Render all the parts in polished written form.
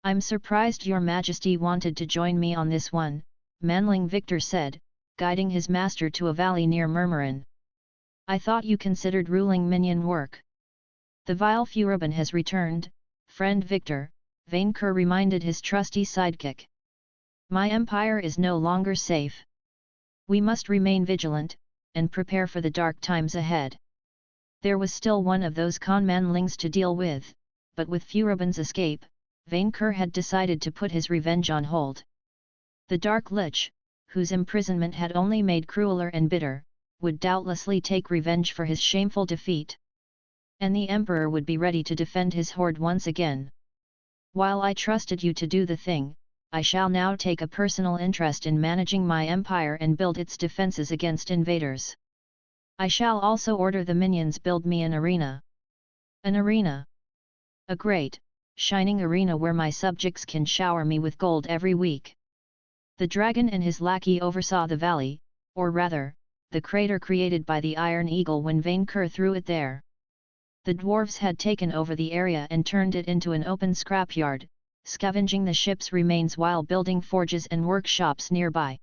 I'm surprised your majesty wanted to join me on this one, Manling Victor said, guiding his master to a valley near Murmurin. I thought you considered ruling minion work. The vile Furubin has returned, friend Victor, Vainqueur reminded his trusty sidekick. My empire is no longer safe. We must remain vigilant, and prepare for the dark times ahead. There was still one of those con-manlings to deal with, but with Furubin's escape, Vainqueur had decided to put his revenge on hold. The Dark Lich, whose imprisonment had only made crueler and bitter, would doubtlessly take revenge for his shameful defeat. And the Emperor would be ready to defend his hoard once again. While I trusted you to do the thing, I shall now take a personal interest in managing my empire and build its defenses against invaders. I shall also order the minions build me an arena. An arena. A great, shining arena where my subjects can shower me with gold every week. The dragon and his lackey oversaw the valley, or rather, the crater created by the Iron Eagle when Vainqueur threw it there. The dwarves had taken over the area and turned it into an open scrapyard, scavenging the ship's remains while building forges and workshops nearby.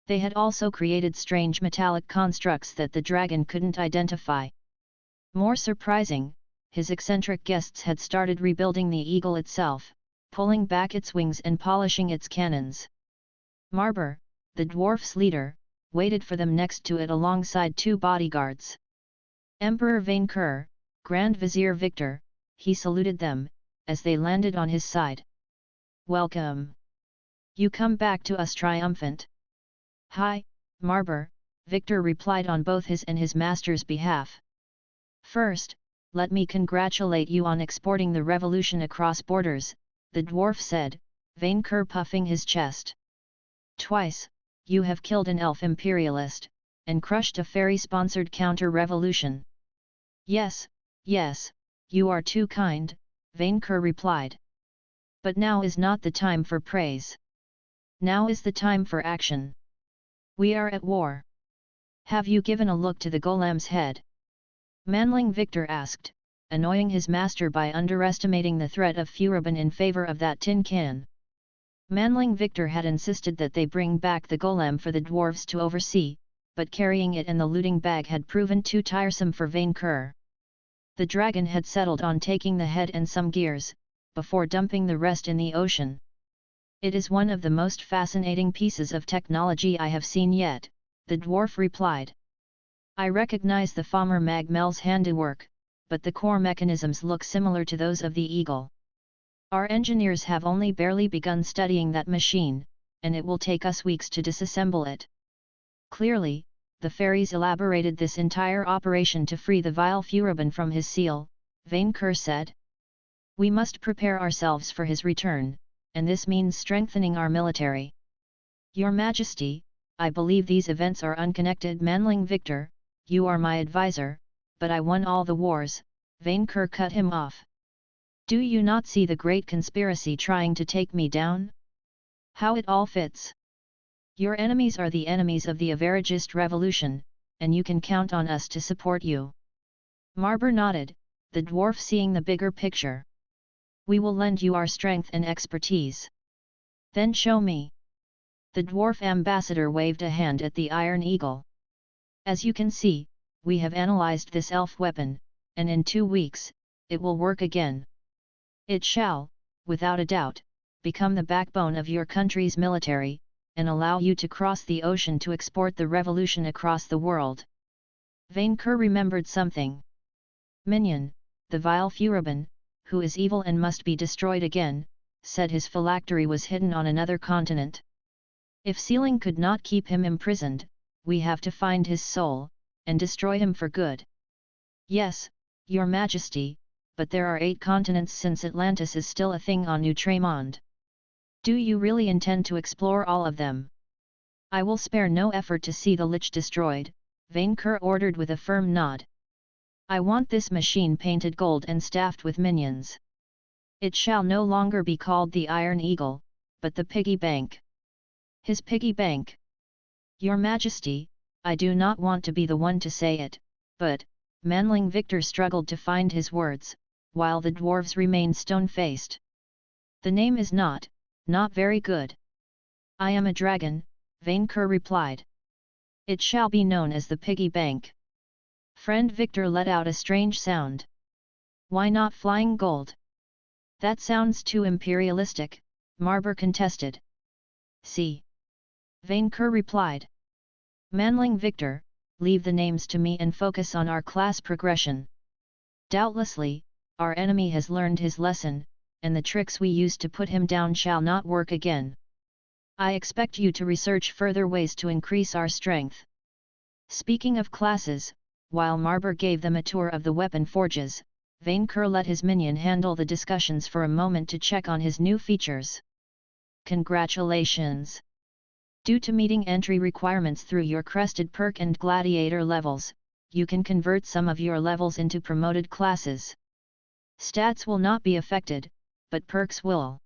They had also created strange metallic constructs that the dragon couldn't identify. More surprising, his eccentric guests had started rebuilding the eagle itself, pulling back its wings and polishing its cannons. Marber, the dwarf's leader, waited for them next to it alongside two bodyguards. Emperor Vainqueur, Grand Vizier Victor, he saluted them, as they landed on his side. Welcome! You come back to us triumphant. Hi, Marber, Victor replied on both his and his master's behalf. First, let me congratulate you on exporting the revolution across borders, the dwarf said, Vainqueur puffing his chest. Twice, you have killed an elf imperialist, and crushed a fairy-sponsored counter-revolution. Yes, yes, you are too kind, Vainqueur replied. But now is not the time for praise. Now is the time for action. We are at war. Have you given a look to the golem's head? Manling Victor asked, annoying his master by underestimating the threat of Furubin in favor of that tin can. Manling Victor had insisted that they bring back the golem for the dwarves to oversee, but carrying it and the looting bag had proven too tiresome for Vainqueur. The dragon had settled on taking the head and some gears, before dumping the rest in the ocean. It is one of the most fascinating pieces of technology I have seen yet, the dwarf replied. I recognize the Farmer Magmel's handiwork, but the core mechanisms look similar to those of the eagle. Our engineers have only barely begun studying that machine, and it will take us weeks to disassemble it. Clearly, the fairies elaborated this entire operation to free the vile Furubin from his seal, Vainqueur said. We must prepare ourselves for his return, and this means strengthening our military. Your Majesty, I believe these events are unconnected. Manling Victor, you are my advisor, but I won all the wars, Vainqueur cut him off. Do you not see the great conspiracy trying to take me down? How it all fits. Your enemies are the enemies of the Avaragist revolution, and you can count on us to support you. Marber nodded, the dwarf seeing the bigger picture. We will lend you our strength and expertise. Then show me. The dwarf ambassador waved a hand at the Iron Eagle. As you can see, we have analyzed this elf weapon, and in 2 weeks, it will work again. It shall, without a doubt, become the backbone of your country's military, and allow you to cross the ocean to export the revolution across the world. Vainqueur remembered something. Minion, the vile Furubin, who is evil and must be destroyed again, said his phylactery was hidden on another continent. If sealing could not keep him imprisoned, we have to find his soul, and destroy him for good. Yes, your Majesty, but there are 8 continents since Atlantis is still a thing on Nutremond. Do you really intend to explore all of them? I will spare no effort to see the Lich destroyed, Vainqueur ordered with a firm nod. I want this machine painted gold and staffed with minions. It shall no longer be called the Iron Eagle, but the Piggy Bank. His piggy bank. Your Majesty, I do not want to be the one to say it, but, Manling Victor struggled to find his words, while the dwarves remained stone-faced. The name is not very good. I am a dragon, Vainqueur replied. It shall be known as the piggy bank. Friend Victor let out a strange sound. Why not flying gold? That sounds too imperialistic, Marber contested. See. Vainqueur replied. Manling Victor, leave the names to me and focus on our class progression. Doubtlessly, our enemy has learned his lesson, and the tricks we used to put him down shall not work again. I expect you to research further ways to increase our strength. Speaking of classes, while Marber gave them a tour of the weapon forges, Vainqueur let his minion handle the discussions for a moment to check on his new features. Congratulations! Due to meeting entry requirements through your crested perk and gladiator levels, you can convert some of your levels into promoted classes. Stats will not be affected, but perks will.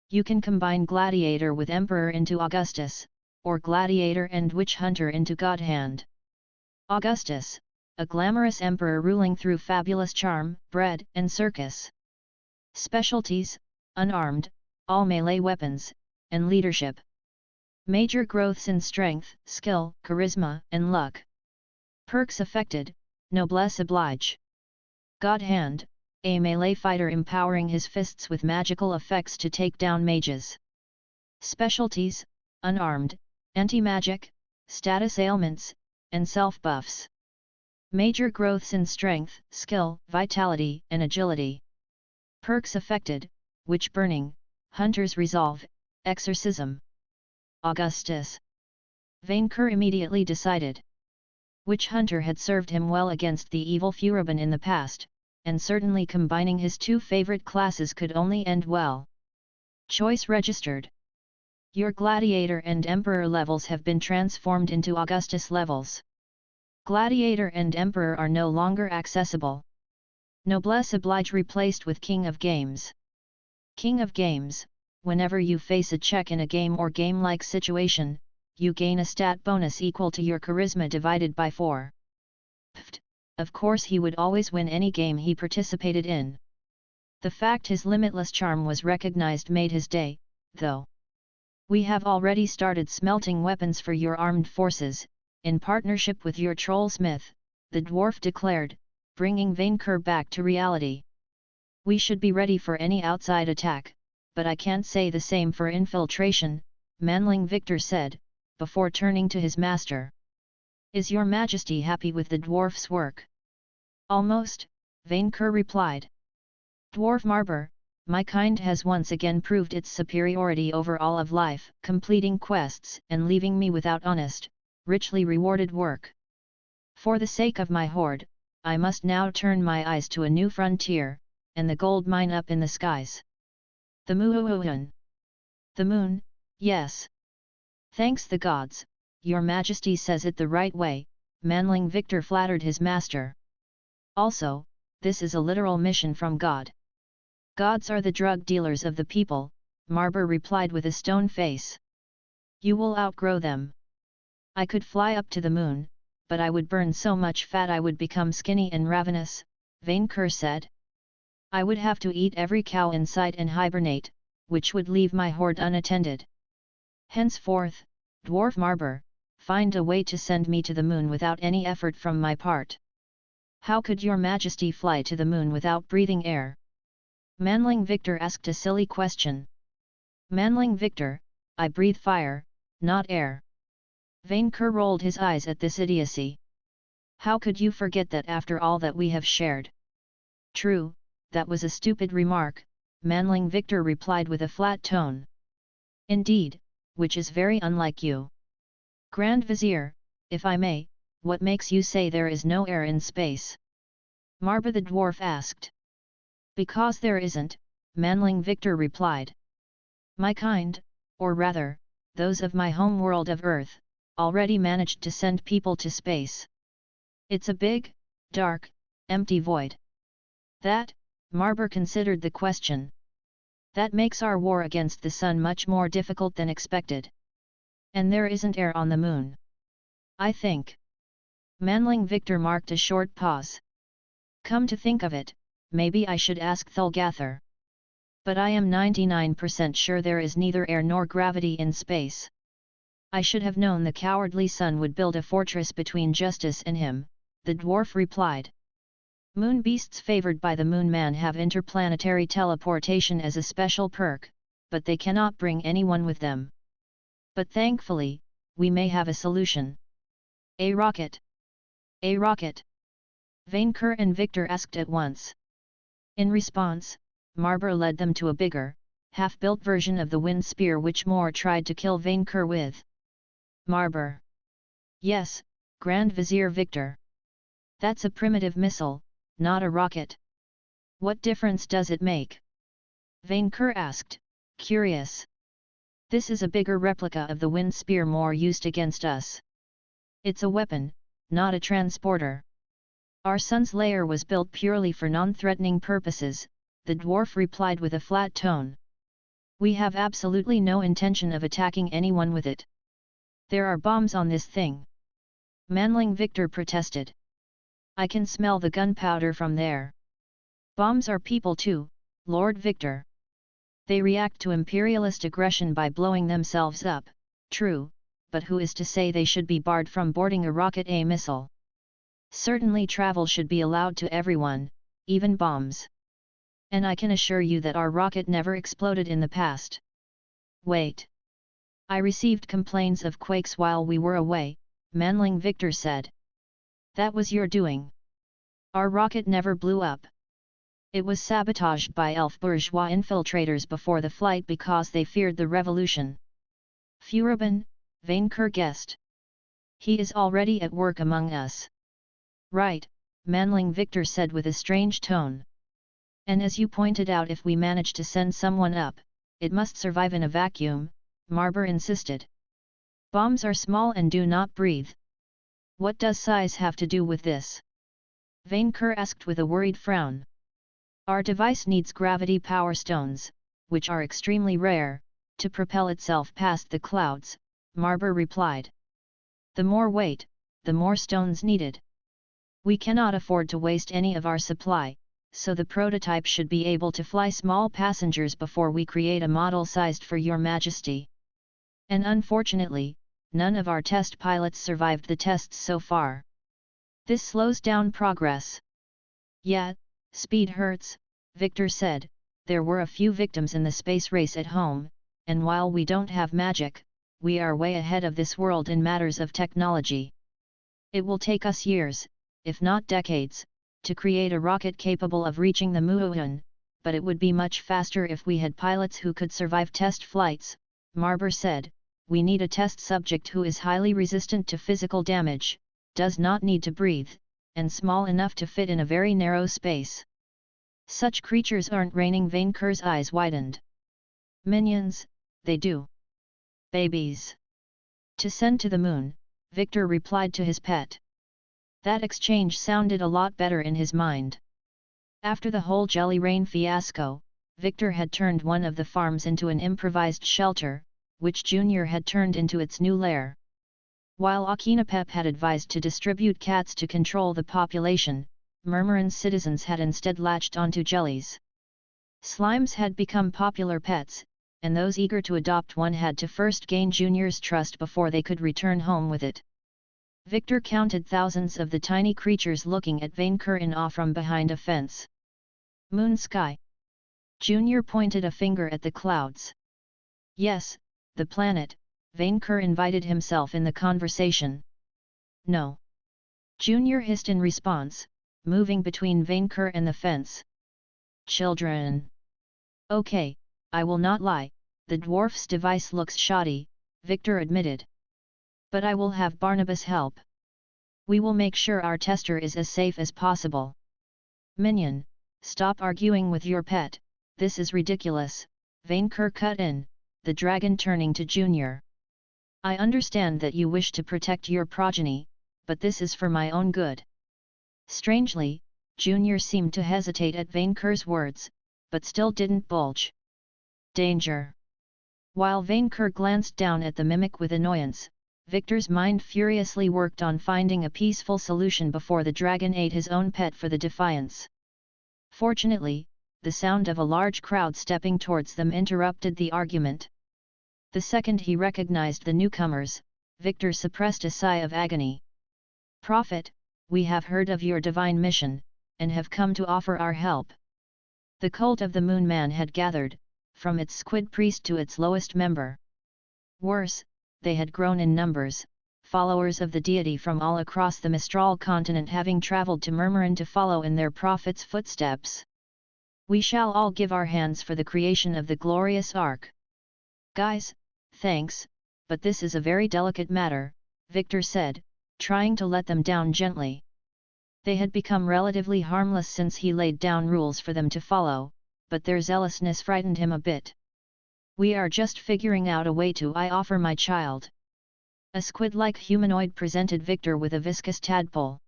You can combine Gladiator with Emperor into Augustus, or Gladiator and Witch Hunter into Godhand. Augustus, a glamorous emperor ruling through fabulous charm, bread and circus. Specialties, unarmed, all melee weapons, and leadership. Major growths in strength, skill, charisma, and luck. Perks affected, noblesse oblige. Godhand, a melee fighter empowering his fists with magical effects to take down mages. Specialties, unarmed, anti-magic, status ailments, and self-buffs. Major growths in strength, skill, vitality, and agility. Perks affected, witch burning, hunter's resolve, exorcism. Augustus. Vainqueur immediately decided. Witch Hunter had served him well against the evil Furibon in the past, and certainly combining his two favorite classes could only end well. Choice registered. Your Gladiator and Emperor levels have been transformed into Augustus levels. Gladiator and Emperor are no longer accessible. Noblesse oblige replaced with King of Games. King of Games, whenever you face a check in a game or game-like situation, you gain a stat bonus equal to your charisma divided by 4. Pfft, of course he would always win any game he participated in. The fact his limitless charm was recognized made his day, though. We have already started smelting weapons for your armed forces, in partnership with your trollsmith, the dwarf declared, bringing Vainqueur back to reality. We should be ready for any outside attack, but I can't say the same for infiltration, Manling Victor said, before turning to his master. Is your majesty happy with the dwarf's work? Almost, Vainqueur replied. Dwarf Marber, my kind has once again proved its superiority over all of life, completing quests and leaving me without honest, richly rewarded work. For the sake of my hoard, I must now turn my eyes to a new frontier, and the gold mine up in the skies. The Mooooon. The moon, yes. Thanks the gods, your majesty says it the right way, Manling Victor flattered his master. Also, this is a literal mission from God. Gods are the drug dealers of the people, Marber replied with a stone face. You will outgrow them. I could fly up to the moon, but I would burn so much fat I would become skinny and ravenous, Vainqueur said. I would have to eat every cow in sight and hibernate, which would leave my hoard unattended. Henceforth, Dwarf Marber, find a way to send me to the moon without any effort from my part. How could your majesty fly to the moon without breathing air? Manling Victor asked a silly question. Manling Victor, I breathe fire, not air. Vainqueur rolled his eyes at this idiocy. How could you forget that after all that we have shared? True, that was a stupid remark, Manling Victor replied with a flat tone. Indeed, which is very unlike you. Grand Vizier, if I may, what makes you say there is no air in space? Marber the dwarf asked. Because there isn't, Manling Victor replied. My kind, or rather, those of my home world of Earth, already managed to send people to space. It's a big, dark, empty void. That, Marber considered the question. That makes our war against the sun much more difficult than expected. And there isn't air on the moon. I think. Manling Victor marked a short pause. Come to think of it, maybe I should ask Thulgather. But I am 99% sure there is neither air nor gravity in space. I should have known the cowardly son would build a fortress between justice and him, the dwarf replied. Moon beasts favored by the Moon Man have interplanetary teleportation as a special perk, but they cannot bring anyone with them. But thankfully, we may have a solution. A rocket! A rocket! Vainqueur and Victor asked at once. In response, Marber led them to a bigger, half-built version of the wind spear which Moore tried to kill Vainqueur with. Marber. Yes, Grand Vizier Victor. That's a primitive missile, not a rocket. What difference does it make? Vainqueur asked, curious. This is a bigger replica of the wind spear Moore used against us. It's a weapon, not a transporter. Our son's lair was built purely for non-threatening purposes, the dwarf replied with a flat tone. We have absolutely no intention of attacking anyone with it. There are bombs on this thing. Manling Victor protested. I can smell the gunpowder from there. Bombs are people too, Lord Victor. They react to imperialist aggression by blowing themselves up, true, but who is to say they should be barred from boarding a rocket-A missile? Certainly travel should be allowed to everyone, even bombs. And I can assure you that our rocket never exploded in the past. Wait. I received complaints of quakes while we were away, Manling Victor said. That was your doing. Our rocket never blew up. It was sabotaged by elf bourgeois infiltrators before the flight because they feared the revolution. Furibin, Vainqueur guessed. He is already at work among us. Right, Manling Victor said with a strange tone. And as you pointed out, if we manage to send someone up, it must survive in a vacuum, Marber insisted. Bombs are small and do not breathe. What does size have to do with this? Vainqueur asked with a worried frown. Our device needs gravity power stones, which are extremely rare, to propel itself past the clouds, Marber replied. The more weight, the more stones needed. We cannot afford to waste any of our supply, so the prototype should be able to fly small passengers before we create a model sized for your majesty. And unfortunately, none of our test pilots survived the tests so far. This slows down progress. Yeah, speed hurts, Victor said. There were a few victims in the space race at home, and while we don't have magic, we are way ahead of this world in matters of technology. It will take us years, if not decades, to create a rocket capable of reaching the Mooooon, but it would be much faster if we had pilots who could survive test flights, Marber said. We need a test subject who is highly resistant to physical damage, does not need to breathe, and small enough to fit in a very narrow space. Such creatures aren't raining. Vainqueur's eyes widened. Minions, they do. Babies. To send to the moon, Victor replied to his pet. That exchange sounded a lot better in his mind. After the whole jelly rain fiasco, Victor had turned one of the farms into an improvised shelter, which Junior had turned into its new lair. While Akinapep had advised to distribute cats to control the population, Murmurin's citizens had instead latched onto jellies. Slimes had become popular pets, and those eager to adopt one had to first gain Junior's trust before they could return home with it. Victor counted thousands of the tiny creatures looking at Vainqueur in awe from behind a fence. Moon sky. Junior pointed a finger at the clouds. Yes, the planet, Vainqueur invited himself in the conversation. No. Junior hissed in response, moving between Vainqueur and the fence. Children. Okay, I will not lie, the dwarf's device looks shoddy, Victor admitted. But I will have Barnabas help. We will make sure our tester is as safe as possible. Minion, stop arguing with your pet, this is ridiculous, Vainqueur cut in, the dragon turning to Junior. I understand that you wish to protect your progeny, but this is for my own good. Strangely, Junior seemed to hesitate at Vainqueur's words, but still didn't budge. Danger. While Vainqueur glanced down at the mimic with annoyance, Victor's mind furiously worked on finding a peaceful solution before the dragon ate his own pet for the defiance. Fortunately, the sound of a large crowd stepping towards them interrupted the argument. The second he recognized the newcomers, Victor suppressed a sigh of agony. "Prophet, we have heard of your divine mission, and have come to offer our help." The cult of the Moon Man had gathered, from its squid priest to its lowest member. Worse, they had grown in numbers, followers of the deity from all across the Mistral continent having travelled to Murmuron to follow in their prophet's footsteps. "We shall all give our hands for the creation of the glorious Ark." "Guys, thanks, but this is a very delicate matter," Victor said, trying to let them down gently. They had become relatively harmless since he laid down rules for them to follow, but their zealousness frightened him a bit. "We are just figuring out a way to offer my child." A squid-like humanoid presented Victor with a viscous tadpole.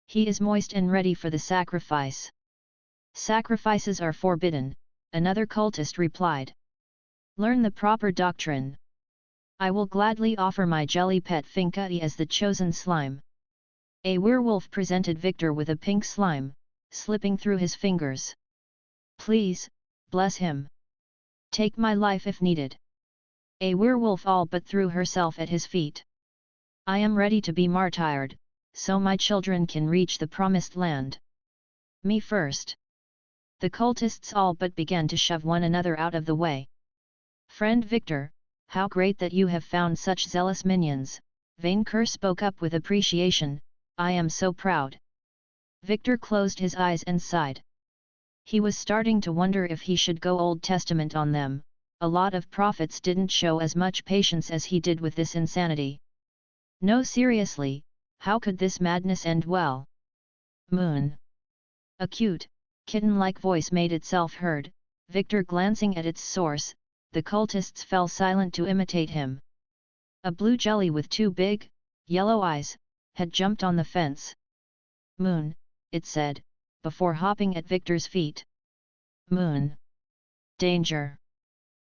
"He is moist and ready for the sacrifice." "Sacrifices are forbidden," another cultist replied. "Learn the proper doctrine." "I will gladly offer my jelly pet Vainqueur as the chosen slime." A werewolf presented Victor with a pink slime, slipping through his fingers. "Please, bless him. Take my life if needed." A werewolf all but threw herself at his feet. "I am ready to be martyred, so my children can reach the promised land." "Me first." The cultists all but began to shove one another out of the way. "Friend Victor, how great that you have found such zealous minions," Vainqueur spoke up with appreciation. "I am so proud." Victor closed his eyes and sighed. He was starting to wonder if he should go Old Testament on them. A lot of prophets didn't show as much patience as he did with this insanity. No, seriously, how could this madness end well? "Moon." A cute, kitten-like voice made itself heard. Victor glancing at its source, the cultists fell silent to imitate him. A blue jelly with two big, yellow eyes, had jumped on the fence. "Moon," it said, before hopping at Victor's feet. "Moon. Danger!"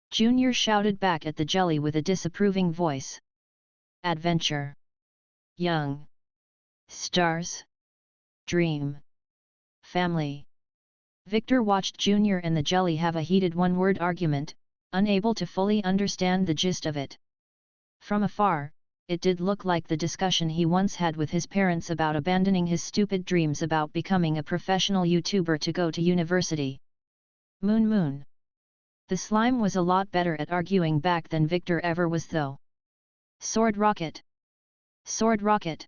Junior shouted back at the jelly with a disapproving voice. "Adventure. Young. Stars. Dream. Family." Victor watched Junior and the jelly have a heated one-word argument, unable to fully understand the gist of it. From afar, it did look like the discussion he once had with his parents about abandoning his stupid dreams about becoming a professional YouTuber to go to university. Moon. The slime was a lot better at arguing back than Victor ever was though. Sword rocket. Sword rocket.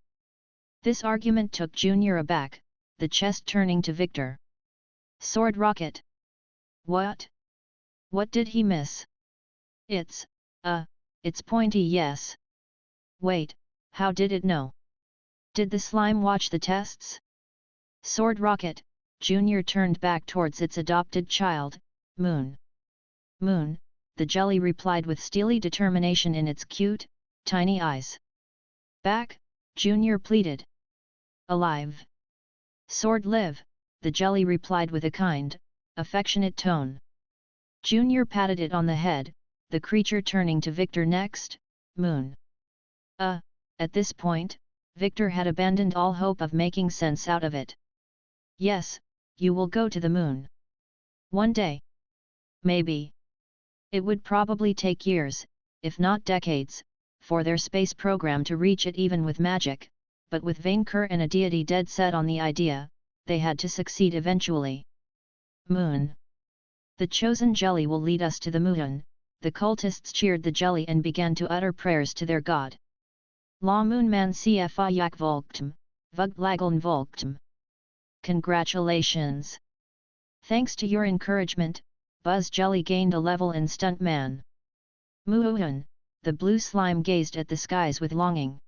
This argument took Junior aback, the chest turning to Victor. Sword rocket. What? What did he miss? It's pointy, yes. Wait, how did it know? Did the slime watch the tests? Sword rocket. Junior turned back towards its adopted child, Moon. "Moon," the jelly replied with steely determination in its cute, tiny eyes. "Back," Junior pleaded. "Alive." "Sword live," the jelly replied with a kind, affectionate tone. Junior patted it on the head, the creature turning to Victor next. "Moon." At this point, Victor had abandoned all hope of making sense out of it. "Yes, you will go to the moon. One day. Maybe. It would probably take years, if not decades, for their space program to reach it even with magic, but with Vainqueur and a deity dead set on the idea, they had to succeed eventually." "Moon. The chosen jelly will lead us to the Mooooon." The cultists cheered the jelly and began to utter prayers to their god. "La Moon Man cfa yak volktum, vuglageln volktum." "Congratulations! Thanks to your encouragement, Buzz Jelly gained a level in Stuntman." "Mooooon," the blue slime gazed at the skies with longing.